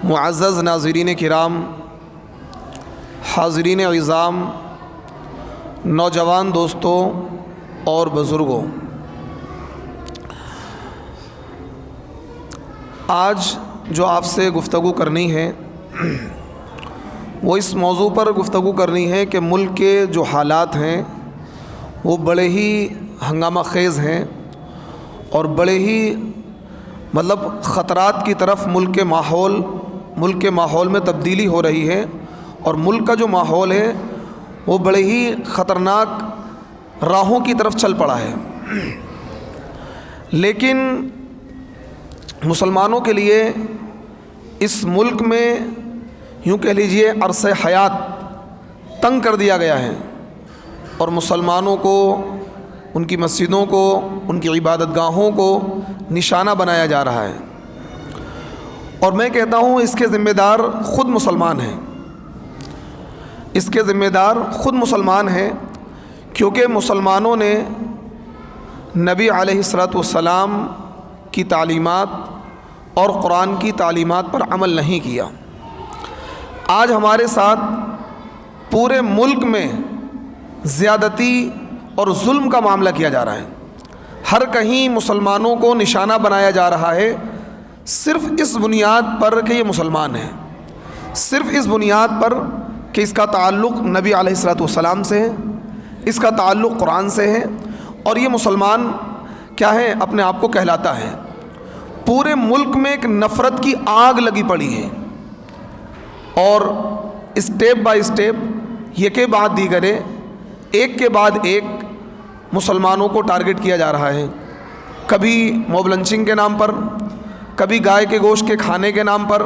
معزز ناظرین کرام، حاضرین عظام، نوجوان دوستوں اور بزرگوں، آج جو آپ سے گفتگو کرنی ہے وہ اس موضوع پر گفتگو کرنی ہے کہ ملک کے جو حالات ہیں وہ بڑے ہی ہنگامہ خیز ہیں اور بڑے ہی خطرات کی طرف ملک کے ماحول میں تبدیلی ہو رہی ہے، اور ملک کا جو ماحول ہے وہ بڑے ہی خطرناک راہوں کی طرف چل پڑا ہے۔ لیکن مسلمانوں کے لیے اس ملک میں یوں کہہ لیجئے عرصہ حیات تنگ کر دیا گیا ہے، اور مسلمانوں کو، ان کی مسجدوں کو، ان کی عبادت گاہوں کو نشانہ بنایا جا رہا ہے، اور میں کہتا ہوں اس کے ذمہ دار خود مسلمان ہیں۔ اس کے ذمہ دار خود مسلمان ہیں، کیونکہ مسلمانوں نے نبی علیہ الصلوۃ والسلام کی تعلیمات اور قرآن کی تعلیمات پر عمل نہیں کیا۔ آج ہمارے ساتھ پورے ملک میں زیادتی اور ظلم کا معاملہ کیا جا رہا ہے، ہر کہیں مسلمانوں کو نشانہ بنایا جا رہا ہے، صرف اس بنیاد پر کہ یہ مسلمان ہیں، صرف اس بنیاد پر کہ اس کا تعلق نبی علیہ الصلوۃ والسلام سے ہے، اس کا تعلق قرآن سے ہے، اور یہ مسلمان کیا ہے اپنے آپ کو کہلاتا ہے۔ پورے ملک میں ایک نفرت کی آگ لگی پڑی ہے، اور اسٹیپ بائی اسٹیپ یکے بعد دیگرے، ایک کے بعد ایک مسلمانوں کو ٹارگٹ کیا جا رہا ہے، کبھی موب لنچنگ کے نام پر، کبھی گائے کے گوشت کے کھانے کے نام پر،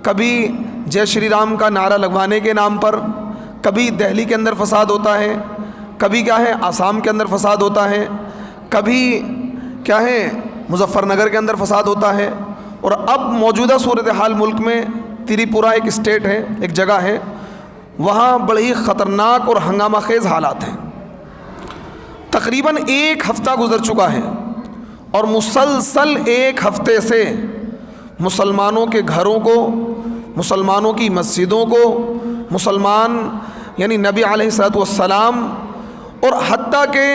کبھی جے شری رام کا نعرہ لگوانے کے نام پر، کبھی دہلی کے اندر فساد ہوتا ہے، کبھی کیا ہے آسام کے اندر فساد ہوتا ہے، کبھی کیا ہے مظفر نگر کے اندر فساد ہوتا ہے، اور اب موجودہ صورتحال ملک میں تری پورہ ایک اسٹیٹ ہے، ایک جگہ ہے، وہاں بڑے ہی خطرناک اور ہنگامہ خیز حالات ہیں۔ تقریباً ایک ہفتہ گزر چکا ہے، اور مسلسل ایک ہفتے سے مسلمانوں کے گھروں کو، مسلمانوں کی مسجدوں کو، مسلمان یعنی نبی علیہ الصلوۃ والسلام اور حتیٰ کہ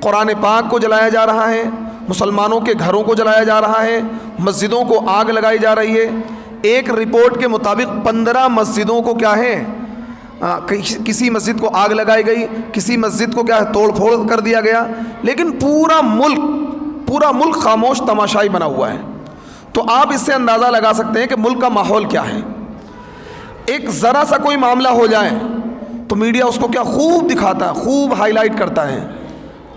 قرآن پاک کو جلایا جا رہا ہے، مسلمانوں کے گھروں کو جلایا جا رہا ہے، مسجدوں کو آگ لگائی جا رہی ہے۔ ایک رپورٹ کے مطابق 15 مسجدوں کو کیا ہے کسی مسجد کو آگ لگائی گئی، کسی مسجد کو کیا ہے توڑ پھوڑ کر دیا گیا، لیکن پورا ملک خاموش تماشائی بنا ہوا ہے۔ تو آپ اس سے اندازہ لگا سکتے ہیں کہ ملک کا ماحول کیا ہے۔ ایک ذرا سا کوئی معاملہ ہو جائے تو میڈیا اس کو کیا خوب دکھاتا ہے، خوب ہائی لائٹ کرتا ہے۔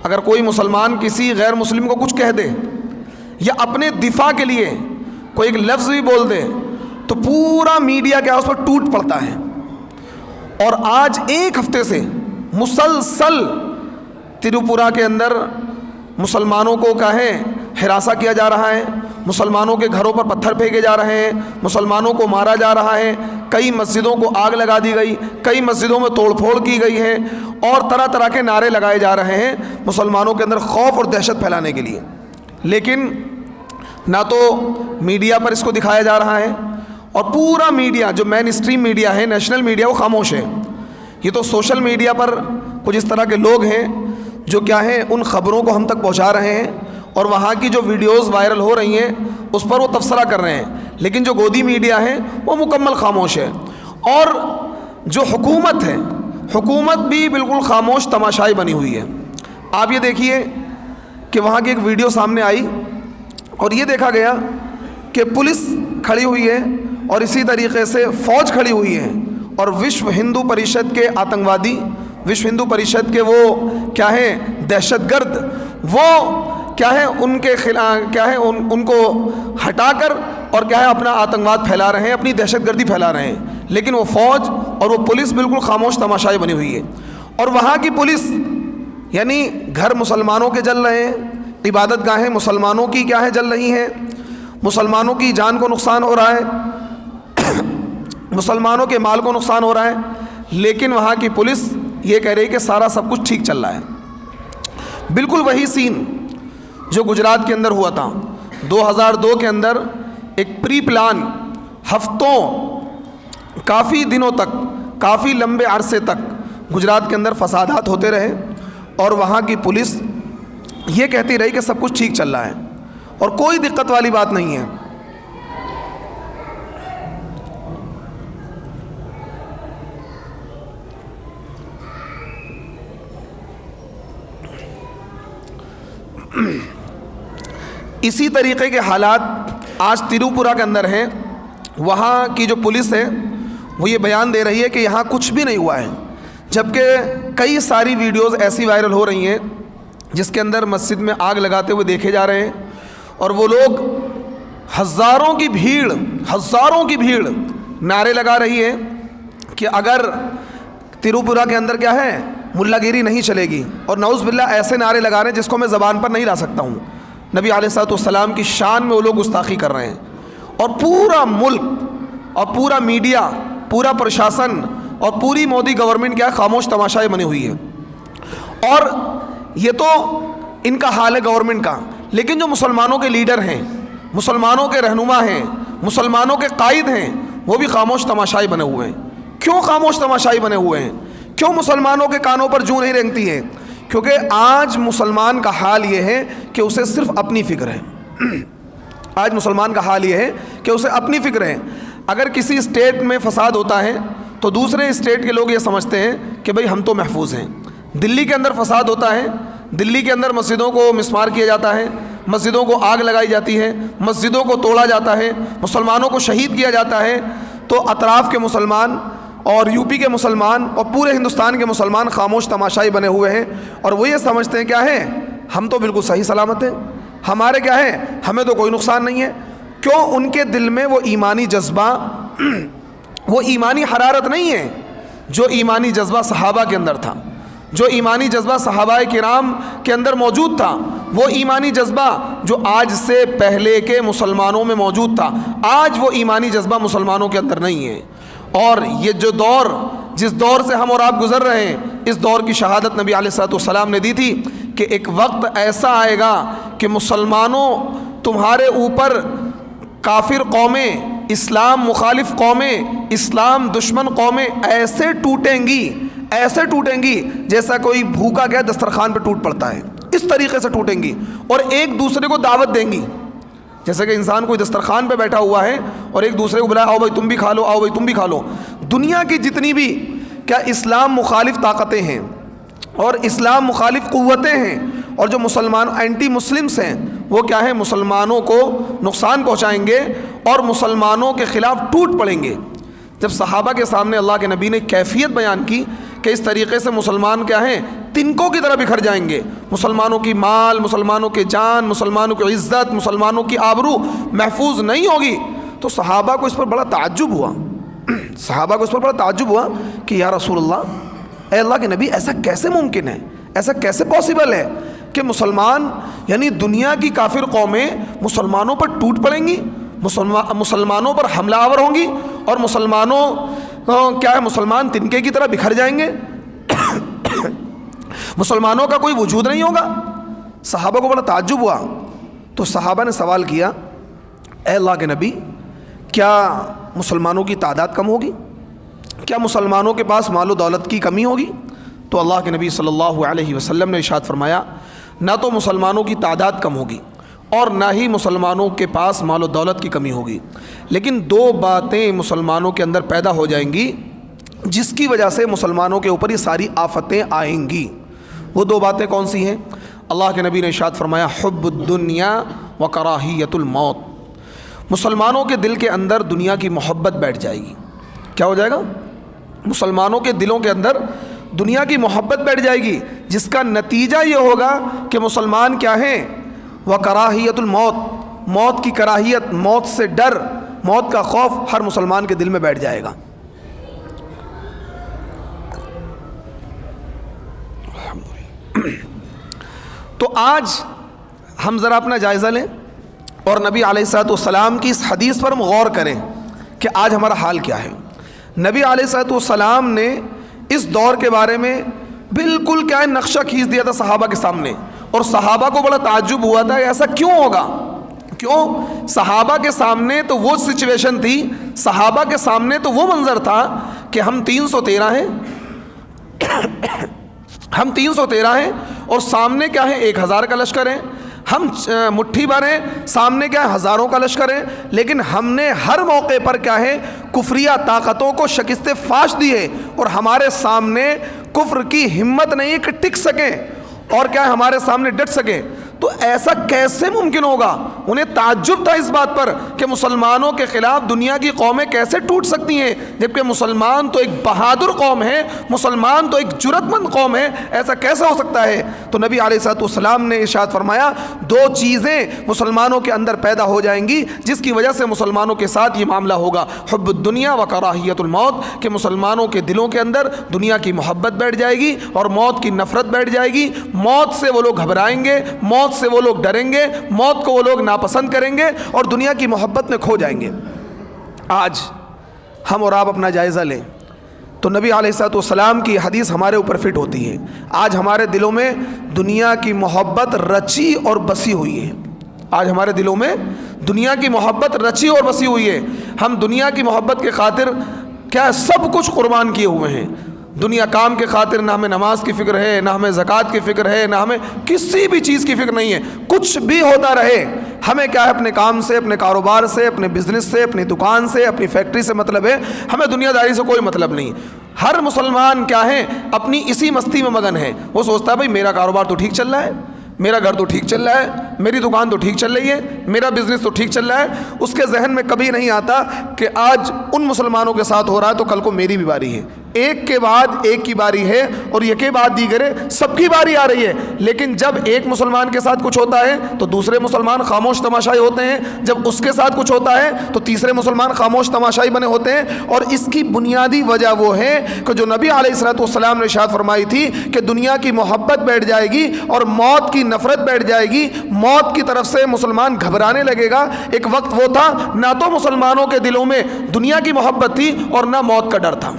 اگر کوئی مسلمان کسی غیر مسلم کو کچھ کہہ دے یا اپنے دفاع کے لیے کوئی ایک لفظ بھی بول دے تو پورا میڈیا کیا اس پر ٹوٹ پڑتا ہے۔ اور آج ایک ہفتے سے مسلسل تریپورہ کے اندر مسلمانوں کو کیا ہے ہراساں کیا جا رہا ہے، مسلمانوں کے گھروں پر پتھر پھینکے جا رہے ہیں، مسلمانوں کو مارا جا رہا ہے، کئی مسجدوں کو آگ لگا دی گئی، کئی مسجدوں میں توڑ پھوڑ کی گئی ہے، اور طرح طرح کے نعرے لگائے جا رہے ہیں مسلمانوں کے اندر خوف اور دہشت پھیلانے کے لیے۔ لیکن نہ تو میڈیا پر اس کو دکھایا جا رہا ہے، اور پورا میڈیا جو مین اسٹریم میڈیا ہے، نیشنل میڈیا، وہ خاموش ہے۔ یہ تو سوشل میڈیا پر کچھ اس طرح کے لوگ ہیں جو کیا ہے ان خبروں کو ہم تک پہنچا رہے ہیں، اور وہاں کی جو ویڈیوز وائرل ہو رہی ہیں اس پر وہ تبصرہ کر رہے ہیں، لیکن جو گودی میڈیا ہے وہ مکمل خاموش ہے۔ اور جو حکومت ہے، حکومت بھی بالکل خاموش تماشائی بنی ہوئی ہے۔ آپ یہ دیکھیے کہ وہاں کی ایک ویڈیو سامنے آئی، اور یہ دیکھا گیا کہ پولیس کھڑی ہوئی ہے اور اسی طریقے سے فوج کھڑی ہوئی ہے، اور وشو ہندو پریشد کے آتنکوادی، وشو ہندو پریشد کے وہ کیا ہے دہشت گرد، وہ کیا ہے ان کے خلاف کیا ہے ان کو ہٹا کر اور کیا ہے اپنا آتنکواد پھیلا رہے ہیں، اپنی دہشت گردی پھیلا رہے ہیں، لیکن وہ فوج اور وہ پولیس بالکل خاموش تماشائی بنی ہوئی ہے۔ اور وہاں کی پولیس یعنی گھر مسلمانوں کے جل رہے ہیں، عبادت گاہیں مسلمانوں کی کیا ہے جل رہی ہیں، مسلمانوں کی جان کو نقصان ہو رہا ہے، مسلمانوں کے مال کو نقصان ہو رہا ہے، لیکن وہاں کی پولیس یہ کہہ رہی کہ سارا سب کچھ ٹھیک چل رہا ہے۔ بالکل وہی سین جو گجرات کے اندر ہوا تھا 2002 کے اندر، ایک پری پلان ہفتوں، کافی دنوں تک، کافی لمبے عرصے تک گجرات کے اندر فسادات ہوتے رہے، اور وہاں کی پولیس یہ کہتی رہی کہ سب کچھ ٹھیک چل رہا ہے اور کوئی دقت والی بات نہیں ہے۔ اسی طریقے کے حالات آج تریپورہ کے اندر ہیں۔ وہاں کی جو پولیس ہے وہ یہ بیان دے رہی ہے کہ یہاں کچھ بھی نہیں ہوا ہے، جبکہ کئی ساری ویڈیوز ایسی وائرل ہو رہی ہیں جس کے اندر مسجد میں آگ لگاتے ہوئے دیکھے جا رہے ہیں، اور وہ لوگ ہزاروں کی بھیڑ نعرے لگا رہی ہے کہ اگر تریپورہ کے اندر کیا ہے ملا گیری نہیں چلے گی، اور نعوذ باللہ ایسے نعرے لگا رہے ہیں جس کو میں زبان پر نہیں لا سکتا ہوں۔ نبی علیہ الصلوۃ والسلام کی شان میں وہ لوگ گستاخی کر رہے ہیں، اور پورا ملک اور پورا میڈیا، پورا پرشاسن اور پوری مودی گورنمنٹ کیا خاموش تماشائی بنی ہوئی ہے۔ اور یہ تو ان کا حال ہے گورنمنٹ کا، لیکن جو مسلمانوں کے لیڈر ہیں، مسلمانوں کے رہنما ہیں، مسلمانوں کے قائد ہیں، وہ بھی خاموش تماشائی بنے ہوئے ہیں۔ کیوں خاموش تماشائی بنے ہوئے ہیں؟ کیوں مسلمانوں کے کانوں پر جوں نہیں رینگتی ہے؟ کیونکہ آج مسلمان کا حال یہ ہے کہ اسے صرف اپنی فکر ہے۔ آج مسلمان کا حال یہ ہے کہ اسے اپنی فکر ہے۔ اگر کسی اسٹیٹ میں فساد ہوتا ہے تو دوسرے اسٹیٹ کے لوگ یہ سمجھتے ہیں کہ بھئی ہم تو محفوظ ہیں۔ دلی کے اندر فساد ہوتا ہے، دلی کے اندر مسجدوں کو مسمار کیا جاتا ہے، مسجدوں کو آگ لگائی جاتی ہے، مسجدوں کو توڑا جاتا ہے، مسلمانوں کو شہید کیا جاتا ہے، تو اطراف کے مسلمان اور یو پی کے مسلمان اور پورے ہندوستان کے مسلمان خاموش تماشائی بنے ہوئے ہیں، اور وہ یہ سمجھتے ہیں کیا ہے ہم تو بالکل صحیح سلامت ہیں، ہمارے کیا ہے ہمیں تو کوئی نقصان نہیں ہے۔ کیوں؟ ان کے دل میں وہ ایمانی جذبہ، وہ ایمانی حرارت نہیں ہے جو ایمانی جذبہ صحابہ کے اندر تھا، جو ایمانی جذبہ صحابہ کرام کے اندر موجود تھا، وہ ایمانی جذبہ جو آج سے پہلے کے مسلمانوں میں موجود تھا، آج وہ ایمانی جذبہ مسلمانوں کے اندر نہیں ہے۔ اور یہ جو دور، جس دور سے ہم اور آپ گزر رہے ہیں، اس دور کی شہادت نبی علیہ الصلوۃ والسلام نے دی تھی کہ ایک وقت ایسا آئے گا کہ مسلمانوں تمہارے اوپر کافر قومیں، اسلام مخالف قومیں، اسلام دشمن قومیں ایسے ٹوٹیں گی جیسا کوئی بھوکا گیا دسترخوان پہ ٹوٹ پڑتا ہے، اس طریقے سے ٹوٹیں گی، اور ایک دوسرے کو دعوت دیں گی۔ جیسے کہ انسان کوئی دسترخوان پہ بیٹھا ہوا ہے اور ایک دوسرے کو بلایا، آؤ بھائی تم بھی کھا لو، آؤ بھائی تم بھی کھا لو۔ دنیا کی جتنی بھی کیا اسلام مخالف طاقتیں ہیں اور اسلام مخالف قوتیں ہیں، اور جو مسلمان اینٹی مسلمس ہیں، وہ کیا ہیں مسلمانوں کو نقصان پہنچائیں گے اور مسلمانوں کے خلاف ٹوٹ پڑیں گے۔ جب صحابہ کے سامنے اللہ کے نبی نے کیفیت بیان کی کہ اس طریقے سے مسلمان کیا ہیں تنکوں کی طرح بکھر جائیں گے، مسلمانوں کی مال، مسلمانوں کے جان، مسلمانوں کی عزت، مسلمانوں کی آبرو محفوظ نہیں ہوگی، تو صحابہ کو اس پر بڑا تعجب ہوا کہ یا رسول اللہ، اے اللہ کے نبی، ایسا کیسے ممکن ہے، ایسا کیسے پاسبل ہے کہ مسلمان یعنی دنیا کی کافر قومیں مسلمانوں پر ٹوٹ پڑیں گی، مسلمانوں پر حملہ آور ہوں گی، اور مسلمانوں کیا ہے مسلمان تنکے کی طرح بکھر جائیں گے، مسلمانوں کا کوئی وجود نہیں ہوگا۔ صحابہ کو بڑا تعجب ہوا، تو صحابہ نے سوال کیا، اے اللہ کے نبی، کیا مسلمانوں کی تعداد کم ہوگی؟ کیا مسلمانوں کے پاس مال و دولت کی کمی ہوگی؟ تو اللہ کے نبی صلی اللہ علیہ وسلم نے ارشاد فرمایا، نہ تو مسلمانوں کی تعداد کم ہوگی اور نہ ہی مسلمانوں کے پاس مال و دولت کی کمی ہوگی، لیکن دو باتیں مسلمانوں کے اندر پیدا ہو جائیں گی جس کی وجہ سے مسلمانوں کے اوپر یہ ساری آفتیں آئیں گی۔ وہ دو باتیں کون سی ہیں؟ اللہ کے نبی نے ارشاد فرمایا، حب الدنیا و کراہیت الموت۔ مسلمانوں کے دل کے اندر دنیا کی محبت بیٹھ جائے گی۔ کیا ہو جائے گا؟ مسلمانوں کے دلوں کے اندر دنیا کی محبت بیٹھ جائے گی، جس کا نتیجہ یہ ہوگا کہ مسلمان کیا ہیں وَكَرَاهِيَةُ الْمَوْتِ، موت کی کراہیت، موت سے ڈر، موت کا خوف ہر مسلمان کے دل میں بیٹھ جائے گا۔ تو آج ہم ذرا اپنا جائزہ لیں اور نبی علیہ الصلوۃ والسلام کی اس حدیث پر ہم غور کریں کہ آج ہمارا حال کیا ہے۔ نبی علیہ الصلوۃ والسلام نے اس دور کے بارے میں بالکل کیا ہے نقشہ کھینچ دیا تھا صحابہ کے سامنے، اور صحابہ کو بڑا تعجب ہوا تھا کہ ایسا کیوں ہوگا، کیوں؟ صحابہ کے سامنے تو وہ سچویشن تھی، صحابہ کے سامنے تو وہ منظر تھا کہ ہم 313 ہیں ہم 313 ہیں اور سامنے کیا ہے 1000 کا لشکر ہے، ہم مٹھی بھر ہیں، سامنے کیا ہے ہزاروں کا لشکر ہے، لیکن ہم نے ہر موقع پر کیا ہے کفریہ طاقتوں کو شکست فاش دی ہے، اور ہمارے سامنے کفر کی ہمت نہیں ہے کہ ٹک سکیں اور کیا ہے ہمارے سامنے ڈٹ سکیں۔ تو ایسا کیسے ممکن ہوگا؟ انہیں تعجب تھا اس بات پر کہ مسلمانوں کے خلاف دنیا کی قومیں کیسے ٹوٹ سکتی ہیں، جبکہ مسلمان تو ایک بہادر قوم ہے، مسلمان تو ایک جرأت مند قوم ہے، ایسا کیسے ہو سکتا ہے؟ تو نبی علیہ الصلوۃ والسلام نے ارشاد فرمایا 2 چیزیں مسلمانوں کے اندر پیدا ہو جائیں گی جس کی وجہ سے مسلمانوں کے ساتھ یہ معاملہ ہوگا، حب الدنیا و کراہیت الموت، کہ مسلمانوں کے دلوں کے اندر دنیا کی محبت بیٹھ جائے گی اور موت کی نفرت بیٹھ جائے گی، موت سے وہ لوگ گھبرائیں گے، موت سے وہ لوگ ڈریں گے، موت کو وہ لوگ ناپسند کریں گے اور دنیا کی محبت میں کھو جائیں گے۔ آج ہم اور آپ اپنا جائزہ لیں تو نبی علیہ الصلوۃ والسلام کی حدیث ہمارے اوپر فٹ ہوتی ہے۔ آج ہمارے دلوں میں دنیا کی محبت رچی اور بسی ہوئی ہے، آج ہمارے دلوں میں دنیا کی محبت رچی اور بسی ہوئی ہے۔ ہم دنیا کی محبت کے خاطر کیا سب کچھ قربان کیے ہوئے ہیں، دنیا کام کے خاطر نہ ہمیں نماز کی فکر ہے، نہ ہمیں زکوٰۃ کی فکر ہے، نہ ہمیں کسی بھی چیز کی فکر نہیں ہے، کچھ بھی ہوتا رہے ہمیں کیا ہے اپنے کام سے، اپنے کاروبار سے، اپنے بزنس سے، اپنی دکان سے، اپنی فیکٹری سے مطلب ہے، ہمیں دنیا داری سے کوئی مطلب نہیں۔ ہر مسلمان کیا ہے اپنی اسی مستی میں مگن ہے، وہ سوچتا ہے بھائی میرا کاروبار تو ٹھیک چل رہا ہے، میرا گھر تو ٹھیک چل رہا ہے، میری دکان تو ٹھیک چل رہی ہے، میرا بزنس تو ٹھیک چل رہا ہے۔ اس کے ذہن میں کبھی نہیں آتا کہ آج ان مسلمانوں کے ساتھ ہو رہا ہے تو کل کو میری بھی باری ہے، ایک کے بعد ایک کی باری ہے اور یہ کے بعد دیگرے سب کی باری آ رہی ہے۔ لیکن جب ایک مسلمان کے ساتھ کچھ ہوتا ہے تو دوسرے مسلمان خاموش تماشائی ہوتے ہیں، جب اس کے ساتھ کچھ ہوتا ہے تو تیسرے مسلمان خاموش تماشائی بنے ہوتے ہیں۔ اور اس کی بنیادی وجہ وہ ہے کہ جو نبی علیہ الصلوۃ والسلام نے ارشاد فرمائی تھی کہ دنیا کی محبت بیٹھ جائے گی اور موت کی نفرت بیٹھ جائے گی، موت کی طرف سے مسلمان گھبرانے لگے گا۔ ایک وقت وہ تھا نہ تو مسلمانوں کے دلوں میں دنیا کی محبت تھی اور نہ موت کا ڈر تھا۔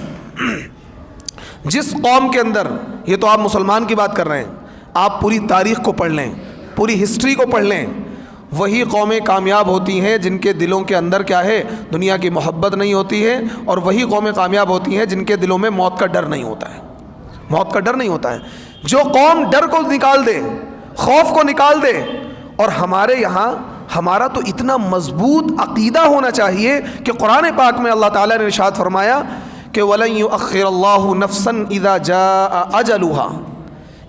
جس قوم کے اندر، یہ تو آپ مسلمان کی بات کر رہے ہیں، آپ پوری تاریخ کو پڑھ لیں، پوری ہسٹری کو پڑھ لیں، وہی قومیں کامیاب ہوتی ہیں جن کے دلوں کے اندر کیا ہے دنیا کی محبت نہیں ہوتی ہے، اور وہی قومیں کامیاب ہوتی ہیں جن کے دلوں میں موت کا ڈر نہیں ہوتا ہے، موت کا ڈر نہیں ہوتا ہے۔ جو قوم ڈر کو نکال دے، خوف کو نکال دے، اور ہمارے یہاں ہمارا تو اتنا مضبوط عقیدہ ہونا چاہیے کہ قرآن پاک میں اللہ تعالیٰ نے ارشاد فرمایا کہ وَلَن يُؤَخِّرَ اللَّهُ نَفْسًا إِذَا جَاءَ أَجَلُهَا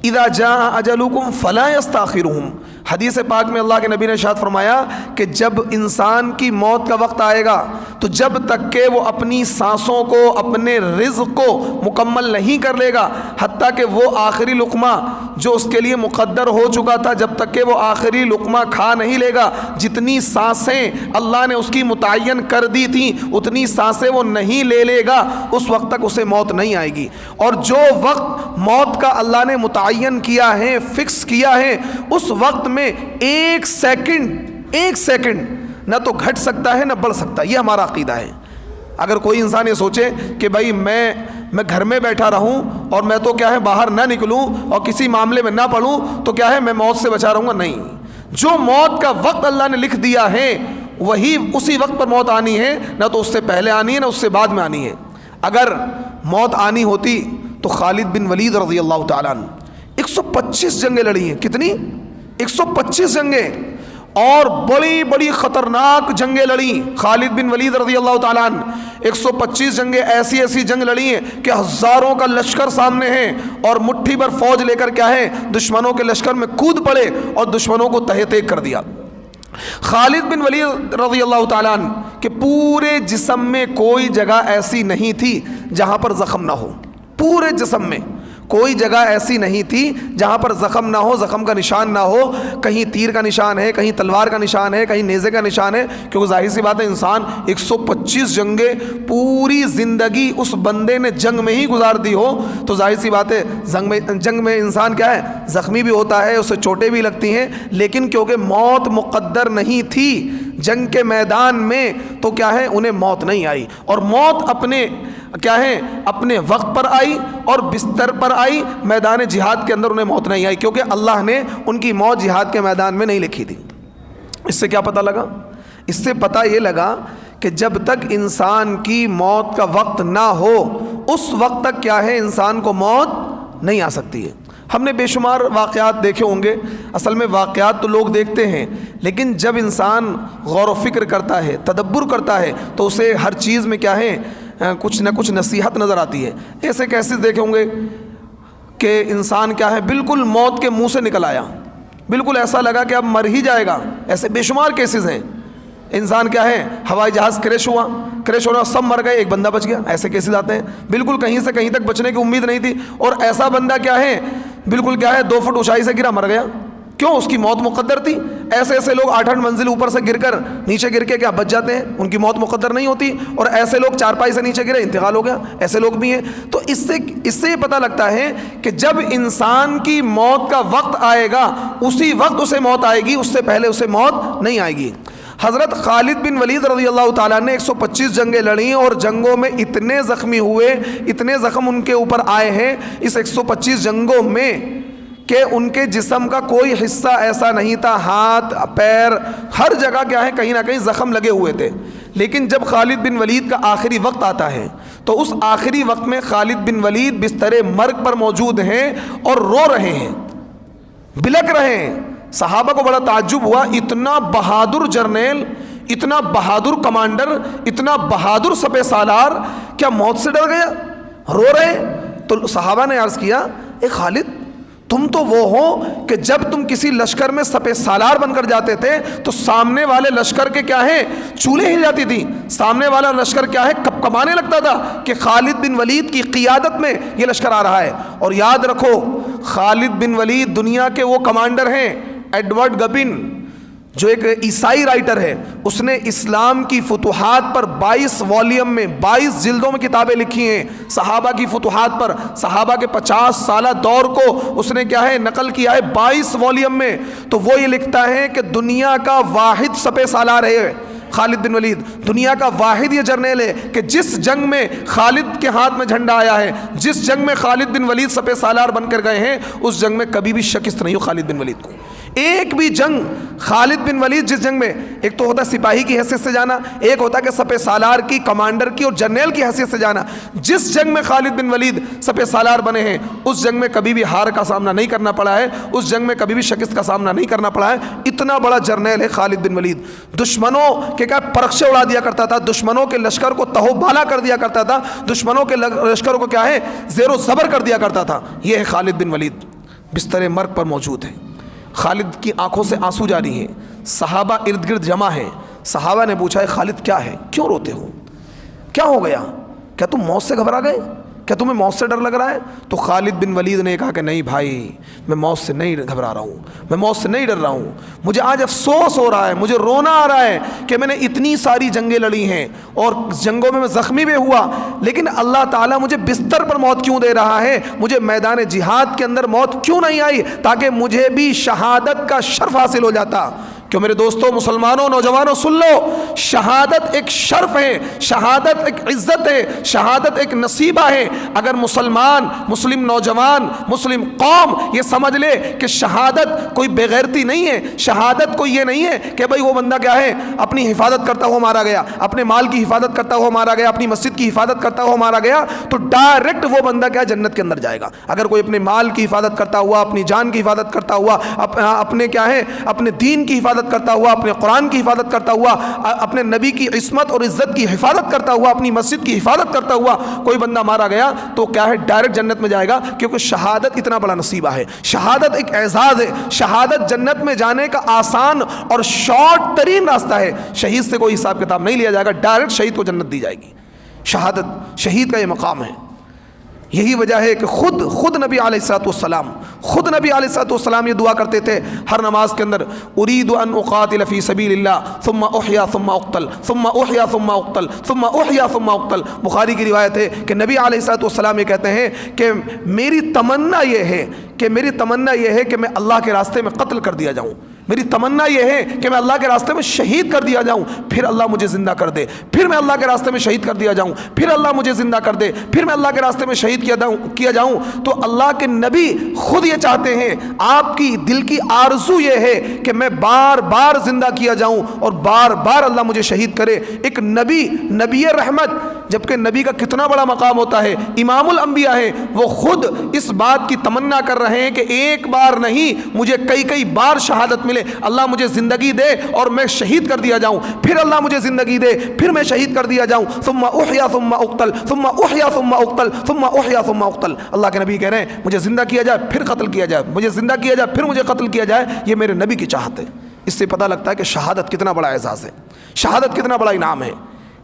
إِذَا جَاءَ أَجَلُكُمْ فَلَا يَسْتَأْخِرُهُمْ۔ حدیث پاک میں اللہ کے نبی نے ارشاد فرمایا کہ جب انسان کی موت کا وقت آئے گا تو جب تک کہ وہ اپنی سانسوں کو، اپنے رزق کو مکمل نہیں کر لے گا، حتیٰ کہ وہ آخری لقمہ جو اس کے لیے مقدر ہو چکا تھا، جب تک کہ وہ آخری لقمہ کھا نہیں لے گا، جتنی سانسیں اللہ نے اس کی متعین کر دی تھیں اتنی سانسیں وہ نہیں لے لے گا، اس وقت تک اسے موت نہیں آئے گی۔ اور جو وقت موت کا اللہ نے متعین کیا ہے، فکس کیا ہے، اس وقت میں ایک سیکنڈ نہ تو گھٹ سکتا ہے نہ بڑھ سکتا ہے، یہ ہمارا عقیدہ ہے۔ اگر کوئی انسان یہ سوچے کہ بھائی میں گھر میں بیٹھا رہوں اور میں تو کیا ہے باہر نہ نکلوں اور کسی معاملے میں نہ پڑھوں تو کیا ہے میں موت سے بچا رہوں گا، نہیں۔ جو موت کا وقت اللہ نے لکھ دیا ہے وہی اسی وقت پر موت آنی ہے، نہ تو اس سے پہلے آنی ہے نہ اس سے بعد میں آنی ہے۔ اگر موت آنی ہوتی تو خالد بن ولید رضی اللہ تعالیٰ عنہ 125 جنگیں لڑی ہیں، کتنی؟ 125 جنگیں، اور بڑی بڑی خطرناک جنگیں لڑی خالد بن ولید رضی اللہ تعالیٰ عنہ۔ 125 جنگیں ایسی جنگ لڑی ہیں کہ ہزاروں کا لشکر سامنے ہے اور مٹھی بھر فوج لے کر کیا ہے دشمنوں کے لشکر میں کود پڑے اور دشمنوں کو تہہ تیگ کر دیا۔ خالد بن ولید رضی اللہ تعالیٰ عنہ کہ پورے جسم میں کوئی جگہ ایسی نہیں تھی جہاں پر زخم نہ ہو، پورے جسم میں کوئی جگہ ایسی نہیں تھی جہاں پر زخم نہ ہو، زخم کا نشان نہ ہو، کہیں تیر کا نشان ہے، کہیں تلوار کا نشان ہے، کہیں نیزے کا نشان ہے، کیونکہ ظاہر سی بات ہے انسان 125 جنگیں پوری زندگی اس بندے نے جنگ میں ہی گزار دی ہو تو ظاہر سی بات ہے جنگ میں انسان کیا ہے زخمی بھی ہوتا ہے، اسے چوٹیں بھی لگتی ہیں، لیکن کیونکہ موت مقدر نہیں تھی جنگ کے میدان میں تو کیا ہے انہیں موت نہیں آئی، اور موت اپنے وقت پر آئی اور بستر پر آئی، میدان جہاد کے اندر انہیں موت نہیں آئی، کیونکہ اللہ نے ان کی موت جہاد کے میدان میں نہیں لکھی تھی۔ اس سے کیا پتہ لگا؟ اس سے پتہ یہ لگا کہ جب تک انسان کی موت کا وقت نہ ہو اس وقت تک کیا ہے انسان کو موت نہیں آ سکتی ہے۔ ہم نے بے شمار واقعات دیکھے ہوں گے، اصل میں واقعات تو لوگ دیکھتے ہیں، لیکن جب انسان غور و فکر کرتا ہے، تدبر کرتا ہے، تو اسے ہر چیز میں کیا ہے کچھ نہ کچھ نصیحت نظر آتی ہے۔ ایسے کیسز دیکھے ہوں گے کہ انسان کیا ہے بالکل موت کے منہ سے نکل آیا، بالکل ایسا لگا کہ اب مر ہی جائے گا۔ ایسے بے شمار کیسز ہیں، انسان کیا ہے ہوائی جہاز کریش ہونا سب مر گئے، ایک بندہ بچ گیا، ایسے کیسز آتے ہیں۔ بالکل کہیں سے کہیں تک بچنے کی امید نہیں تھی، اور ایسا بندہ کیا ہے بالکل کیا ہے 2 فٹ اونچائی سے گرا، مر گیا۔ کیوں؟ اس کی موت مقدر تھی۔ ایسے لوگ 8 منزل اوپر سے گر کر نیچے گر کے کیا بچ جاتے ہیں، ان کی موت مقدر نہیں ہوتی، اور ایسے لوگ 4 پائی سے نیچے گرے انتقال ہو گیا، ایسے لوگ بھی ہیں۔ تو اس سے یہ پتہ لگتا ہے کہ جب انسان کی موت کا وقت آئے گا اسی وقت اسے موت آئے گی، اس سے پہلے اسے موت نہیں آئے گی۔ حضرت خالد بن ولید رضی اللہ تعالیٰ نے 125 جنگیں لڑیں، اور جنگوں میں اتنے زخمی ہوئے، اتنے زخم ان کے اوپر آئے ہیں اس 125 جنگوں میں کہ ان کے جسم کا کوئی حصہ ایسا نہیں تھا، ہاتھ پیر ہر جگہ کیا ہے کہیں نہ کہیں زخم لگے ہوئے تھے۔ لیکن جب خالد بن ولید کا آخری وقت آتا ہے تو اس آخری وقت میں خالد بن ولید بستر مرگ پر موجود ہیں اور رو رہے ہیں، بلک رہے ہیں۔ صحابہ کو بڑا تعجب ہوا، اتنا بہادر جرنیل، اتنا بہادر کمانڈر، اتنا بہادر سپہ سالار کیا موت سے ڈر گیا؟ رو رہے۔ تو صحابہ نے عرض کیا، اے خالد تم تو وہ ہو کہ جب تم کسی لشکر میں سپہ سالار بن کر جاتے تھے تو سامنے والے لشکر کے کیا ہے چولے ہل جاتی تھی، سامنے والا لشکر کیا ہے کپکمانے لگتا تھا کہ خالد بن ولید کی قیادت میں یہ لشکر آ رہا ہے۔ اور یاد رکھو خالد بن ولید دنیا کے وہ کمانڈر ہیں، ایڈورڈ گبن جو ایک عیسائی رائٹر ہے، اس نے اسلام کی فتوحات پر 22 والیوم میں 22 جلدوں میں کتابیں لکھی ہیں، صحابہ کی فتوحات پر، صحابہ کے 50 سالہ دور کو اس نے کیا ہے نقل کیا ہے 22 والیوم میں۔ تو وہ یہ لکھتا ہے کہ دنیا کا واحد سپہ سالار ہے خالد بن ولید، دنیا کا واحد یہ جرنیل ہے کہ جس جنگ میں خالد کے ہاتھ میں جھنڈا آیا ہے، جس جنگ میں خالد بن ولید سپہ سالار بن کر گئے ہیں، اس جنگ میں کبھی بھی شکست نہیں ہو خالد بن ولید کو۔ ایک بھی جنگ خالد بن ولید جس جنگ میں، ایک تو ہوتا سپاہی کی حیثیت سے جانا، ایک ہوتا کہ سپہ سالار کی، کمانڈر کی اور جرنیل کی حیثیت سے جانا، جس جنگ میں خالد بن ولید سپہ سالار بنے ہیں اس جنگ میں کبھی بھی ہار کا سامنا نہیں کرنا پڑا ہے، اس جنگ میں کبھی بھی شکست کا سامنا نہیں کرنا پڑا ہے۔ اتنا بڑا جرنیل ہے خالد بن ولید، دشمنوں کے کیا پرخشے اڑا دیا کرتا تھا، دشمنوں کے لشکر کو تہو بالا کر دیا کرتا تھا، دشمنوں کے لشکر کو کیا ہے زیر و زبر کر دیا کرتا تھا۔ یہ ہے خالد بن ولید، بستر مرگ پر موجود ہے۔ خالد کی آنکھوں سے آنسو جاری ہیں، صحابہ ارد گرد جمع ہیں۔ صحابہ نے پوچھا، خالد کیا ہے، کیوں روتے ہو، کیا ہو گیا، کیا تم موت سے گھبرا گئے، کیا تمہیں موت سے ڈر لگ رہا ہے؟ تو خالد بن ولید نے کہا کہ نہیں بھائی، میں موت سے نہیں گھبرا رہا ہوں، میں موت سے نہیں ڈر رہا ہوں، مجھے آج افسوس ہو رہا ہے، مجھے رونا آ رہا ہے کہ میں نے اتنی ساری جنگیں لڑی ہیں اور جنگوں میں زخمی بھی ہوا، لیکن اللہ تعالیٰ مجھے بستر پر موت کیوں دے رہا ہے، مجھے میدان جہاد کے اندر موت کیوں نہیں آئی تاکہ مجھے بھی شہادت کا شرف حاصل ہو جاتا۔ کیوں میرے دوستوں، مسلمانوں، نوجوانوں سن لو، شہادت ایک شرف ہے، شہادت ایک عزت ہے، شہادت ایک نصیبہ ہے۔ اگر مسلمان، مسلم نوجوان، مسلم قوم یہ سمجھ لے کہ شہادت کوئی بے غیرتی نہیں ہے، شہادت کوئی یہ نہیں ہے کہ بھئی وہ بندہ کیا ہے اپنی حفاظت کرتا ہوا مارا گیا، اپنے مال کی حفاظت کرتا ہوا مارا گیا، اپنی مسجد کی حفاظت کرتا ہوا مارا گیا، تو ڈائریکٹ وہ بندہ کیا جنت کے اندر جائے گا۔ اگر کوئی اپنے مال کی حفاظت کرتا ہوا، اپنی جان کی حفاظت کرتا ہوا، اپنے کیا ہے اپنے دین کی حفاظت کرتا ہوا، اپنے قرآن کی حفاظت کرتا ہوا، اپنے نبی کی عصمت اور عزت کی حفاظت کرتا ہوا، اپنی مسجد کی حفاظت کرتا ہوا کوئی بندہ مارا گیا تو کیا ہے ڈائریکٹ جنت میں جائے گا، کیونکہ شہادت اتنا بڑا نصیبہ ہے، شہادت ایک اعزاز ہے، شہادت جنت میں جانے کا آسان اور شارٹ ترین راستہ ہے۔ شہید سے کوئی حساب کتاب نہیں لیا جائے گا، ڈائریکٹ شہید کو جنت دی جائے گی۔ شہادت، شہید کا یہ مقام ہے۔ یہی وجہ ہے کہ خود نبی علیہ الصلوۃ والسلام یہ دعا کرتے تھے ہر نماز کے اندر، اريد ان اقاتل فی سبیل اللہ ثم احیا ثم اقتل ثم احیا ثم اقتل ثم احیا ثم اقتل۔ بخاری کی روایت ہے کہ نبی علیہ الصلوۃ والسلام یہ کہتے ہیں کہ میری تمنا یہ ہے کہ میں اللہ کے راستے میں قتل کر دیا جاؤں، میری تمنا یہ ہے کہ میں اللہ کے راستے میں شہید کر دیا جاؤں، پھر اللہ مجھے زندہ کر دے، پھر میں اللہ کے راستے میں شہید کر دیا جاؤں، پھر اللہ مجھے زندہ کر دے، پھر میں اللہ کے راستے میں شہید کیا جاؤں۔ تو اللہ کے نبی خود یہ چاہتے ہیں، آپ کی دل کی آرزو یہ ہے کہ میں بار بار زندہ کیا جاؤں اور بار بار اللہ مجھے شہید کرے۔ ایک نبی رحمت، جبکہ نبی کا کتنا بڑا مقام ہوتا ہے، امام الانبیاء ہے، وہ خود اس بات کی تمنا کر رہے ہیں کہ ایک بار نہیں، مجھے کئی بار شہادت ملے، اللہ مجھے زندگی دے اور میں شہید کر دیا جاؤں، پھر اللہ مجھے زندگی دے، پھر میں شہید کر دیا جاؤں، ثم احیا ثم اقتل ثم احیا ثم اقتل ثم احیا ثم اقتل۔ اللہ کے نبی کہہ رہے ہیں مجھے زندہ کیا جائے پھر قتل کیا جائے، مجھے زندہ کیا جائے پھر مجھے قتل کیا جائے، یہ میرے نبی کی چاہت ہے۔ اس سے پتہ لگتا ہے کہ شہادت کتنا بڑا اعزاز ہے، شہادت کتنا بڑا انعام ہے۔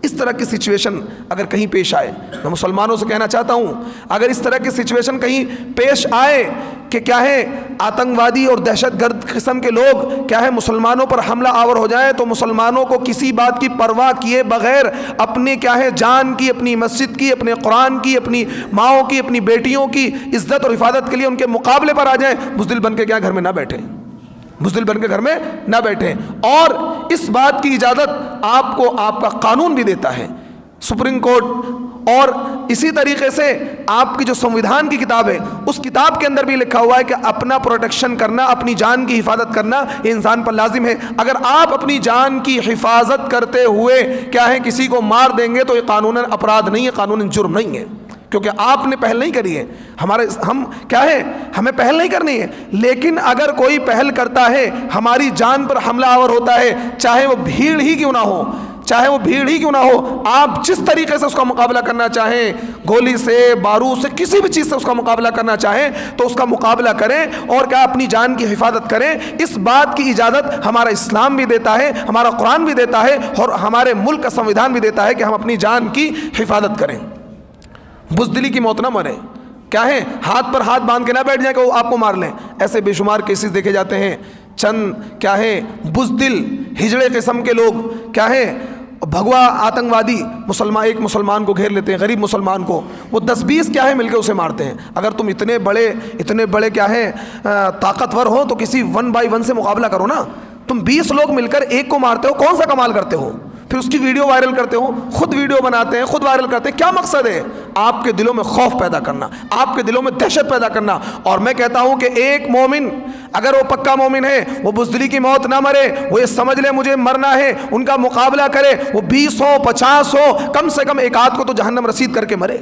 اس طرح کی سچویشن اگر کہیں پیش آئے، میں مسلمانوں سے کہنا چاہتا ہوں، اگر اس طرح کی سچویشن کہیں پیش آئے کہ کیا ہے آتنکوادی اور دہشت گرد قسم کے لوگ کیا ہے مسلمانوں پر حملہ آور ہو جائیں، تو مسلمانوں کو کسی بات کی پرواہ کیے بغیر اپنے کیا ہے جان کی، اپنی مسجد کی، اپنے قرآن کی، اپنی ماؤں کی، اپنی بیٹیوں کی عزت اور حفاظت کے لیے ان کے مقابلے پر آ جائیں، بزدل بن کے کیا گھر میں نہ بیٹھیں، بزدل بن کے گھر میں نہ بیٹھیں۔ اور اس بات کی اجازت آپ کو آپ کا قانون بھی دیتا ہے، سپریم کورٹ، اور اسی طریقے سے آپ کی جو سنویدھان کی کتاب ہے، اس کتاب کے اندر بھی لکھا ہوا ہے کہ اپنا پروٹیکشن کرنا، اپنی جان کی حفاظت کرنا یہ انسان پر لازم ہے۔ اگر آپ اپنی جان کی حفاظت کرتے ہوئے کیا ہے کسی کو مار دیں گے تو یہ قانوناً اپرادھ نہیں ہے، قانوناً جرم نہیں ہے، کیونکہ آپ نے پہل نہیں کری ہے، ہم کیا ہے ہمیں پہل نہیں کرنی ہے۔ لیکن اگر کوئی پہل کرتا ہے، ہماری جان پر حملہ آور ہوتا ہے، چاہے وہ بھیڑ ہی کیوں نہ ہو، چاہے وہ بھیڑ ہی کیوں نہ ہو، آپ جس طریقے سے اس کا مقابلہ کرنا چاہیں، گولی سے، بارود سے، کسی بھی چیز سے اس کا مقابلہ کرنا چاہیں تو اس کا مقابلہ کریں اور کیا اپنی جان کی حفاظت کریں۔ اس بات کی اجازت ہمارا اسلام بھی دیتا ہے، ہمارا قرآن بھی دیتا ہے، اور ہمارے ملک کا سنویدھان بھی دیتا ہے کہ ہم اپنی جان کی حفاظت کریں۔ بزدلی کی موت نہ مریں، کیا ہے ہاتھ پر ہاتھ باندھ کے نہ بیٹھ جائیں کہ وہ آپ کو مار لیں۔ ایسے بے شمار کیسز دیکھے جاتے ہیں، چند کیا ہے بزدل ہجڑے قسم کے لوگ کیا ہے بھگوا آتنکوادی ایک مسلمان کو گھیر لیتے ہیں، غریب مسلمان کو، وہ 10-20 کیا ہے مل کے اسے مارتے ہیں۔ اگر تم اتنے بڑے کیا ہے طاقتور ہو تو کسی 1 by 1 سے مقابلہ کرو نا، تم 20 لوگ مل کر ایک کو مارتے ہو، کون سا کمال کرتے ہو؟ پھر اس کی ویڈیو وائرل کرتے ہو، خود ویڈیو بناتے ہیں، خود وائرل کرتے ہیں، کیا مقصد ہے؟ آپ کے دلوں میں خوف پیدا کرنا، آپ کے دلوں میں دہشت پیدا کرنا۔ اور میں کہتا ہوں کہ ایک مومن اگر وہ پکا مومن ہے، وہ بزدلی کی موت نہ مرے، وہ یہ سمجھ لے مجھے مرنا ہے، ان کا مقابلہ کرے، وہ 20 ہو 50 ہو، کم سے کم ایک آدھ کو تو جہنم رسید کر کے مرے،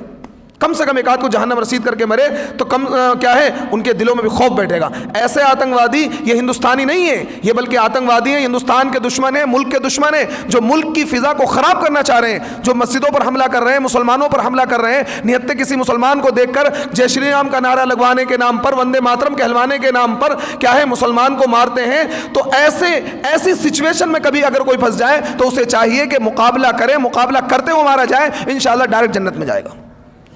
کم سے کم ایک آدھ کو جہنم رسید کر کے مرے، تو کیا ہے ان کے دلوں میں بھی خوف بیٹھے گا۔ ایسے آتنکوادی یہ ہندوستانی نہیں ہے، یہ بلکہ آتنکوادی ہیں، ہندوستان کے دشمن ہیں، ملک کے دشمن ہیں، جو ملک کی فضا کو خراب کرنا چاہ رہے ہیں، جو مسجدوں پر حملہ کر رہے ہیں، مسلمانوں پر حملہ کر رہے ہیں، نہتے کسی مسلمان کو دیکھ کر جے شری رام کا نعرہ لگوانے کے نام پر، وندے ماترم کہلوانے کے نام پر کیا ہے مسلمان کو مارتے ہیں۔ تو ایسی سچویشن میں کبھی اگر کوئی پھنس جائے تو اسے چاہیے کہ مقابلہ کرے، مقابلہ کرتے ہوئے مارا جائے، انشاءاللہ ڈائریکٹ جنت میں جائے گا۔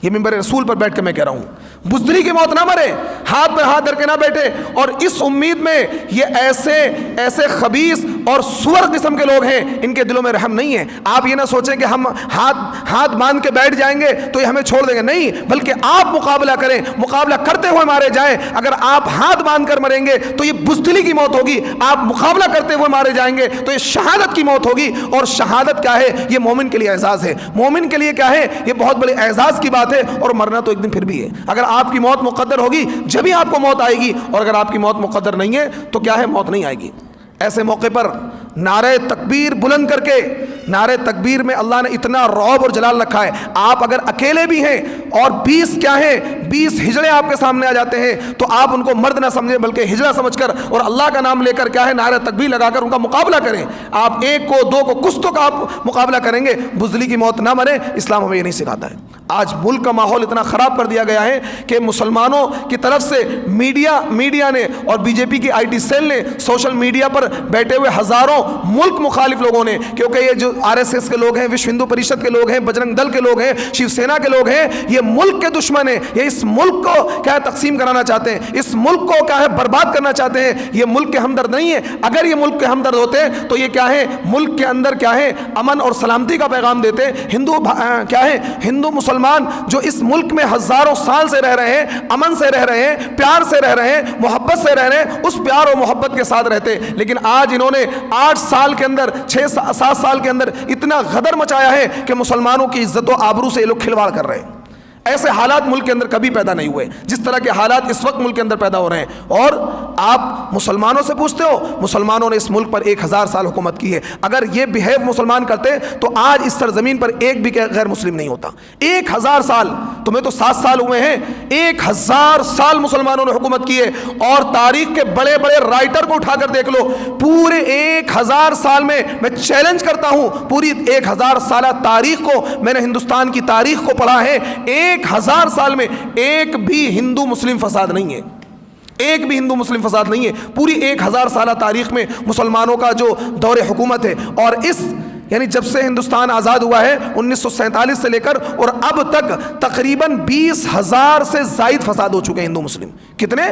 یہ منبر رسول پر بیٹھ کے میں کہہ رہا ہوں، بزدلی کی موت نہ مرے، ہاتھ پہ ہاتھ دھر کے نہ بیٹھے، اور اس امید میں یہ ایسے خبیث اور سور قسم کے لوگ ہیں، ان کے دلوں میں رحم نہیں ہے۔ آپ یہ نہ سوچیں کہ ہم ہاتھ باندھ کے بیٹھ جائیں گے تو یہ ہمیں چھوڑ دیں گے، نہیں، بلکہ آپ مقابلہ کریں، مقابلہ کرتے ہوئے مارے جائیں۔ اگر آپ ہاتھ باندھ کر مریں گے تو یہ بزدلی کی موت ہوگی، آپ مقابلہ کرتے ہوئے مارے جائیں گے تو یہ شہادت کی موت ہوگی۔ اور شہادت کیا ہے؟ یہ مومن کے لیے اعزاز ہے، مومن کے لیے کیا ہے؟ یہ بہت بڑے اعزاز کی بات ہے، اور مرنا تو ایک دن پھر بھی ہے۔ اگر آپ کی موت مقدر ہوگی جبھی آپ کو موت آئے گی، اور اگر آپ کی موت مقدر نہیں ہے تو کیا ہے موت نہیں آئے گی۔ ایسے موقع پر نعرہ تکبیر بلند کر کے، نعرہ تکبیر میں اللہ نے اتنا رعب اور جلال رکھا ہے، آپ اگر اکیلے بھی ہیں اور 20 ہجڑے آپ کے سامنے آ جاتے ہیں تو آپ ان کو مرد نہ سمجھیں بلکہ ہجڑا سمجھ کر اور اللہ کا نام لے کر کیا ہے نعرہ تکبیر لگا کر ان کا مقابلہ کریں۔ آپ ایک کو دو کو کچھ تو کا آپ مقابلہ کریں گے، بزدلی کی موت نہ مرے، اسلام ہمیں یہ نہیں سکھاتا ہے۔ آج ملک کا ماحول اتنا خراب کر دیا گیا ہے کہ مسلمانوں کی طرف سے میڈیا نے اور بی جے پی کی IT سیل نے، سوشل میڈیا پر بیٹھے ہوئے ہزاروں ملک مخالف لوگوں نے، کیونکہ یہ جو RSS کے لوگ ہیں، وشو ہندو پریشد کے لوگ ہیں، بجرنگ دل کے لوگ ہیں، شیو سینا کے لوگ ہیں، یہ ملک کے دشمن ہیں، یہ اس ملک کو کیا ہے تقسیم کرانا چاہتے ہیں، اس ملک کو کیا ہے برباد کرنا چاہتے ہیں۔ یہ ملک کے ہمدرد نہیں ہے، اگر یہ ملک کے ہمدرد ہوتے تو یہ کیا ہے ملک کے اندر کیا ہے امن اور سلامتی کا پیغام دیتے۔ ہندو مسلمان مسلمان جو اس ملک میں ہزاروں سال سے رہ رہے ہیں، امن سے رہ رہے ہیں، پیار سے رہ رہے ہیں، محبت سے رہ رہے ہیں، اس پیار اور محبت کے ساتھ رہتے، لیکن آج انہوں نے 8 سال کے اندر 6-7 سال کے اندر اتنا غدر مچایا ہے کہ مسلمانوں کی عزت و آبرو سے یہ لوگ کھلواڑ کر رہے ہیں۔ ایسے حالات ملک کے اندر کبھی پیدا نہیں ہوئے جس طرح کے حالات اس وقت ملک کے اندر پیدا ہو رہے ہیں۔ اور آپ مسلمانوں سے پوچھتے ہو، مسلمانوں نے اس ملک پر 1000 سال حکومت کی ہے، اگر یہ بہیو مسلمان کرتے تو آج اس سرزمین پر ایک بھی غیر مسلم نہیں ہوتا۔ 1000 سال، تمہیں تو 7 سال ہوئے ہیں، 1000 سال مسلمانوں نے حکومت کی ہے۔ اور تاریخ کے بڑے بڑے رائٹر کو اٹھا کر دیکھ لو، پورے 1000 سال میں چیلنج کرتا ہوں، پوری 1000 سالہ تاریخ کو میں نے ہندوستان کی تاریخ کو پڑھا ہے، 1000 سال میں ایک بھی ہندو مسلم فساد نہیں ہے، ایک بھی ہندو مسلم فساد نہیں ہے پوری 1000 سالہ تاریخ میں مسلمانوں کا جو دور حکومت ہے۔ اور اس یعنی جب سے ہندوستان آزاد ہوا ہے 1947 سے لے کر اور اب تک تقریباً 20,000 سے زائد فساد ہو چکے ہیں ہندو مسلم۔ کتنے؟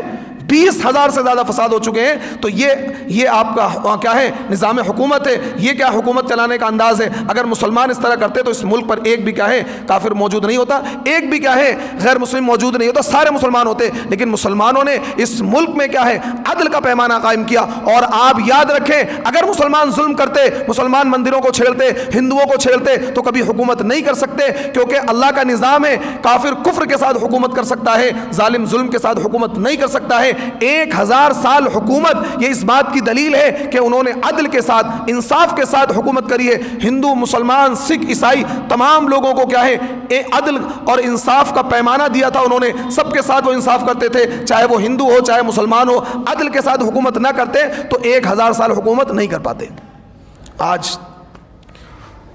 20,000 سے زیادہ فساد ہو چکے ہیں۔ تو یہ آپ کا کیا ہے؟ نظام حکومت ہے، یہ کیا حکومت چلانے کا انداز ہے؟ اگر مسلمان اس طرح کرتے تو اس ملک پر ایک بھی کیا ہے کافر موجود نہیں ہوتا، ایک بھی کیا ہے غیر مسلم موجود نہیں ہوتا، سارے مسلمان ہوتے۔ لیکن مسلمانوں نے اس ملک میں کیا ہے عدل کا پیمانہ قائم کیا۔ اور آپ یاد رکھیں، اگر مسلمان ظلم کرتے، مسلمان مندروں کو چھیڑتے، ہندوؤں کو چھیڑتے تو کبھی حکومت نہیں کر سکتے، کیونکہ اللہ کا نظام ہے، کافر کفر کے ساتھ حکومت کر سکتا ہے، ظالم ظلم کے ساتھ حکومت نہیں کر سکتا ہے۔ 1000 سال حکومت یہ اس بات کی دلیل ہے کہ انہوں نے عدل کے ساتھ، انصاف کے ساتھ حکومت کری ہے۔ ہندو، مسلمان، سکھ، عیسائی تمام لوگوں کو کیا ہے عدل اور انصاف کا پیمانہ دیا تھا انہوں نے، سب کے ساتھ وہ انصاف کرتے تھے، چاہے وہ ہندو ہو چاہے مسلمان ہو، عدل کے ساتھ حکومت نہ کرتے تو 1000 سال حکومت نہیں کر پاتے۔ آج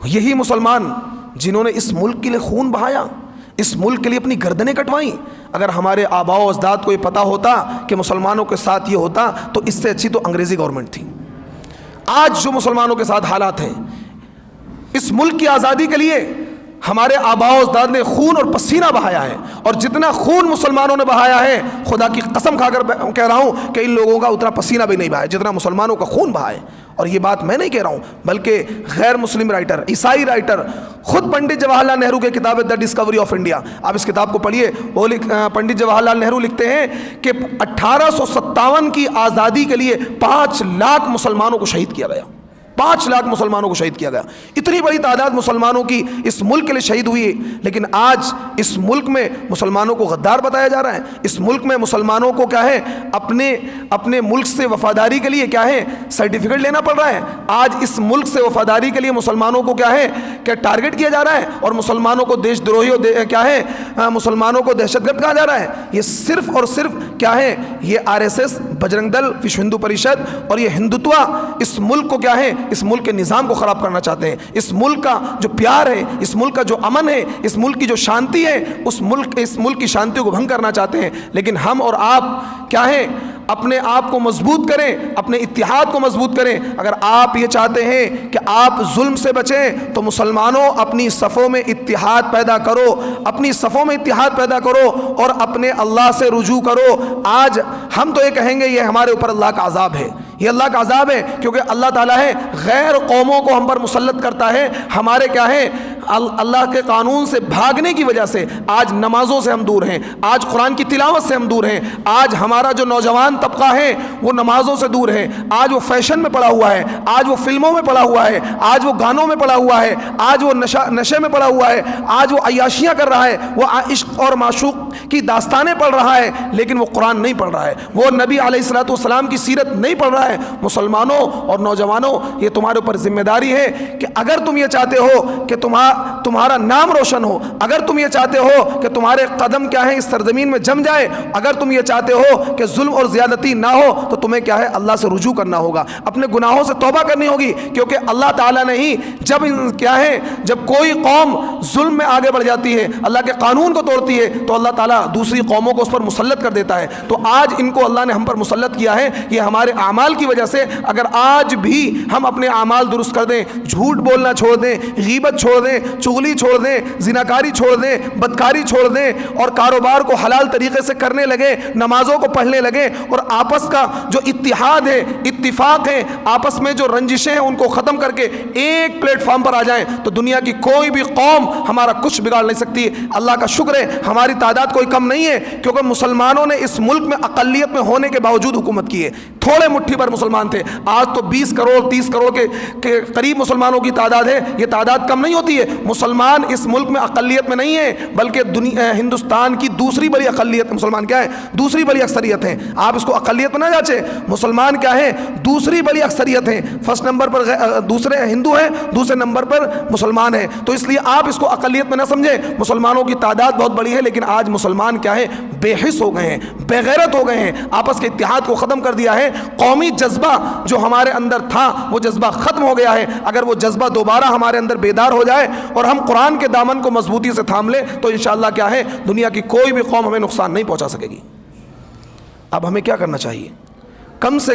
یہی مسلمان جنہوں نے اس ملک کے لیے خون بہایا، اس ملک کے لیے اپنی گردنیں کٹوائیں، اگر ہمارے آباء و اجداد کو یہ پتہ ہوتا کہ مسلمانوں کے ساتھ یہ ہوتا تو اس سے اچھی تو انگریزی گورنمنٹ تھی۔ آج جو مسلمانوں کے ساتھ حالات ہیں، اس ملک کی آزادی کے لیے ہمارے آباء و اجداد نے خون اور پسینہ بہایا ہے، اور جتنا خون مسلمانوں نے بہایا ہے، خدا کی قسم کھا کر کہہ رہا ہوں کہ ان لوگوں کا اتنا پسینہ بھی نہیں بہایا جتنا مسلمانوں کا خون بہا ہے۔ اور یہ بات میں نہیں کہہ رہا ہوں، بلکہ غیر مسلم رائٹر، عیسائی رائٹر، خود پنڈت جواہر لال نہرو کی کتاب ہے دا ڈسکوری آف انڈیا، آپ اس کتاب کو پڑھیے۔ وہ پنڈت جواہر لال نہرو لکھتے ہیں کہ 1857 کی آزادی کے لیے 5 لاکھ مسلمانوں کو شہید کیا گیا، 5 لاکھ مسلمانوں کو شہید کیا گیا۔ اتنی بڑی تعداد مسلمانوں کی اس ملک کے لیے شہید ہوئی ہے، لیکن آج اس ملک میں مسلمانوں کو غدار بتایا جا رہا ہے۔ اس ملک میں مسلمانوں کو کیا ہے اپنے ملک سے وفاداری کے لیے کیا ہے سرٹیفکیٹ لینا پڑ رہا ہے۔ آج اس ملک سے وفاداری کے لیے مسلمانوں کو کیا ہے کہ ٹارگٹ کیا جا رہا ہے، اور مسلمانوں کو دیش دروہی کیا ہے مسلمانوں کو دہشت گرد کہا جا رہا ہے۔ یہ صرف اور صرف کیا ہے، یہ RSS، بجرنگ دل، وشو ہندو پریشد اور یہ ہندوتوا اس ملک کو کیا ہے، اس ملک کے نظام کو خراب کرنا چاہتے ہیں۔ اس ملک کا جو پیار ہے، اس ملک کا جو امن ہے، اس ملک کی جو شانتی ہے، اس ملک کی شانتی کو بھنگ کرنا چاہتے ہیں۔ لیکن ہم اور آپ کیا ہیں، اپنے آپ کو مضبوط کریں، اپنے اتحاد کو مضبوط کریں۔ اگر آپ یہ چاہتے ہیں کہ آپ ظلم سے بچیں تو مسلمانوں اپنی صفوں میں اتحاد پیدا کرو، اپنی صفوں میں اتحاد پیدا کرو اور اپنے اللہ سے رجوع کرو۔ آج ہم تو یہ کہیں گے یہ ہمارے اوپر اللہ کا عذاب ہے، یہ اللہ کا عذاب ہے، کیونکہ اللہ تعالیٰ ہے غیر قوموں کو ہم پر مسلط کرتا ہے۔ ہمارے کیا ہے اللہ کے قانون سے بھاگنے کی وجہ سے آج نمازوں سے ہم دور ہیں، آج قرآن کی تلاوت سے ہم دور ہیں، آج ہمارا جو نوجوان طبقہ ہے وہ نمازوں سے دور ہے، آج وہ فیشن میں پڑا ہوا ہے، آج وہ فلموں میں پڑا ہوا ہے، آج وہ گانوں میں پڑا ہوا ہے، آج وہ نشے میں پڑا ہوا ہے، آج وہ عیاشیاں کر رہا ہے، وہ عشق اور معشوق کی داستانیں پڑھ رہا ہے، لیکن وہ قرآن نہیں پڑھ رہا ہے، وہ نبی علیہ الصلوۃ والسلام کی سیرت نہیں پڑھ رہا ہے۔ مسلمانوں اور نوجوانوں، یہ تمہارے اوپر ذمہ داری ہے کہ اگر تم یہ چاہتے ہو کہ تمہارا نام روشن ہو، اگر تم یہ چاہتے ہو کہ تمہارے قدم کیا ہے اس سرزمین میں جم جائے، اگر تم یہ چاہتے ہو کہ ظلم اور زیادتی نہ ہو، تو تمہیں کیا ہے اللہ سے رجوع کرنا ہوگا، اپنے گناہوں سے توبہ کرنی ہوگی، کیونکہ اللہ تعالیٰ نے ہی جب کوئی قوم ظلم میں آگے بڑھ جاتی ہے، اللہ کے قانون کو توڑتی ہے، تو اللہ تعالیٰ تعالیٰ دوسری قوموں کو اس پر مسلط کر دیتا ہے. تو آج ان کو اللہ نے ہم پر مسلط کیا ہے. یہ ہمارے اعمال کی وجہ سے اگر آج بھی ہم اپنے اعمال درست کر دیں, جھوٹ بولنا چھوڑ دیں, غیبت چھوڑ دیں, چغلی چھوڑ دیں, زناکاری چھوڑ دیں, بدکاری چھوڑ دیں اور کاروبار کو حلال طریقے سے کرنے لگے, نمازوں کو پڑھنے لگے اور آپس کا جو اتحاد ہے, اتفاق ہے, آپس میں جو رنجشیں ہیں ان کو ختم کر کے ایک پلیٹ فارم پر آ جائیں, تو دنیا کی کوئی بھی قوم ہمارا کچھ بگاڑ نہیں سکتی. اللہ کا شکر ہے ہماری تعداد کوئی کم نہیں ہے, کیونکہ مسلمانوں نے اس ملک میں اقلیت میں ہونے کے باوجود حکومت کی ہے. تھوڑے مٹھی پر مسلمان تھے, آج تو 20 کروڑ 30 کروڑ کے قریب مسلمانوں کی تعداد ہے. یہ تعداد کم نہیں ہوتی ہے. مسلمان اس ملک میں اقلیت میں نہیں ہے, بلکہ ہندوستان کی دوسری بڑی اقلیت. مسلمان کیا ہے؟ دوسری بڑی اکثریت ہیں. آپ اس کو اقلیت میں نہ جانچیں. مسلمان کیا ہے؟ دوسری بڑی اکثریت ہیں. فرسٹ نمبر پر دوسرے ہندو ہیں, دوسرے نمبر پر مسلمان ہیں. تو اس لیے آپ اس کو اقلیت میں نہ سمجھیں. مسلمانوں کی تعداد بہت بڑی ہے, لیکن آج مسلمان کیا ہے؟ بے حس ہو گئے ہیں, بے غیرت ہو گئے ہیں, آپس کے اتحاد کو ختم کر دیا ہے. قومی جذبہ جو ہمارے اندر تھا وہ جذبہ ختم ہو گیا ہے. اگر وہ جذبہ دوبارہ ہمارے اندر بیدار ہو جائے اور ہم قرآن کے دامن کو مضبوطی سے تھام لیں تو انشاءاللہ کیا ہے, دنیا کی کوئی بھی قوم ہمیں نقصان نہیں پہنچا سکے گی. اب ہمیں کیا کرنا چاہیے؟ کم سے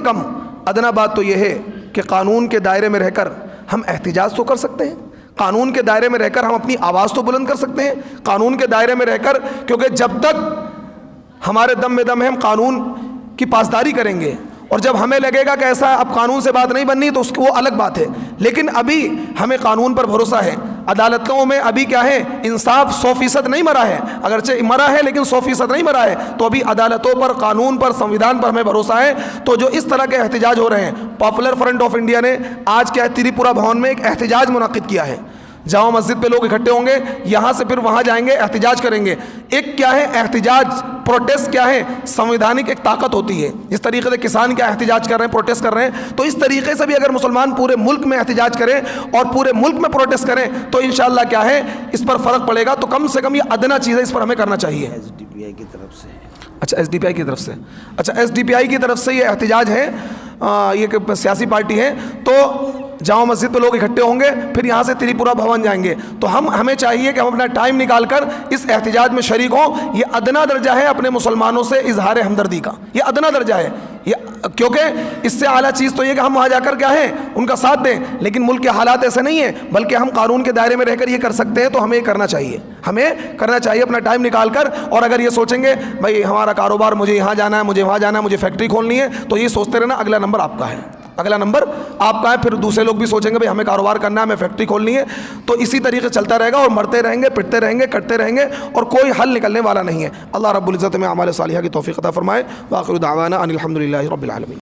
کم ادنا بات تو یہ ہے کہ قانون کے دائرے میں رہ کر ہم احتجاج تو کر سکتے ہیں. قانون کے دائرے میں رہ کر ہم اپنی آواز تو بلند کر سکتے ہیں. قانون کے دائرے میں رہ کر, کیونکہ جب تک ہمارے دم میں دم ہے ہم قانون کی پاسداری کریں گے, اور جب ہمیں لگے گا کہ ایسا اب قانون سے بات نہیں بننی تو اس کو وہ الگ بات ہے. لیکن ابھی ہمیں قانون پر بھروسہ ہے. عدالتوں میں ابھی کیا ہے, انصاف 100% نہیں مرا ہے, اگرچہ مرا ہے لیکن 100% نہیں مرا ہے. تو ابھی عدالتوں پر, قانون پر, سنویدھان پر ہمیں بھروسہ ہے. تو جو اس طرح کے احتجاج ہو رہے ہیں, پاپولر فرنٹ آف انڈیا نے آج کیا ہے تریپورہ بھون میں ایک احتجاج منعقد کیا ہے. جامع مسجد پہ لوگ اکٹھے ہوں گے, یہاں سے پھر وہاں جائیں گے, احتجاج کریں گے. ایک کیا ہے احتجاج, پروٹیسٹ کیا ہے, سنویدھانک ایک طاقت ہوتی ہے. جس طریقے سے کسان کیا احتجاج کر رہے ہیں, پروٹیسٹ کر رہے ہیں, تو اس طریقے سے بھی اگر مسلمان پورے ملک میں احتجاج کریں اور پورے ملک میں پروٹیسٹ کریں تو انشاءاللہ کیا ہے اس پر فرق پڑے گا. تو کم سے کم یہ ادنا چیز ہے, اس پر ہمیں کرنا چاہیے. SDPI کی طرف سے. اچھا, SDPI کی طرف سے. اچھا, SDPI کی طرف سے یہ احتجاج ہے. یہ کہ سیاسی پارٹی ہے, تو جامع مسجد پہ لوگ اکٹھے ہوں گے, پھر یہاں سے تریپورہ بھون جائیں گے. تو ہمیں چاہیے کہ ہم اپنا ٹائم نکال کر اس احتجاج میں شریک ہوں. یہ ادنا درجہ ہے اپنے مسلمانوں سے اظہار ہمدردی کا, یہ ادنا درجہ ہے. کیونکہ اس سے اعلیٰ چیز تو یہ کہ ہم وہاں جا کر کیا ہے ان کا ساتھ دیں, لیکن ملک کے حالات ایسے نہیں ہیں, بلکہ ہم قانون کے دائرے میں رہ کر یہ کر سکتے ہیں. تو ہمیں کرنا چاہیے, ہمیں کرنا چاہیے اپنا ٹائم نکال کر. اور اگر یہ سوچیں گے بھائی ہمارا کاروبار, مجھے یہاں جانا ہے, مجھے وہاں جانا ہے, مجھے فیکٹری کھولنی ہے, تو یہ سوچتے رہنا اگلا نمبر آپ کا ہے, اگلا نمبر آپ کا ہے. پھر دوسرے لوگ بھی سوچیں گے بھائی ہمیں کاروبار کرنا ہے, ہمیں فیکٹری کھولنی ہے. تو اسی طریقے چلتا رہے گا اور مرتے رہیں گے, پٹتے رہیں گے, کٹتے رہیں گے, اور کوئی حل نکلنے والا نہیں ہے. اللہ رب العزت میں اعمال صالحہ کی توفیق عطا فرمائے. وآخر دعوانا ان الحمد للہ رب العالمین.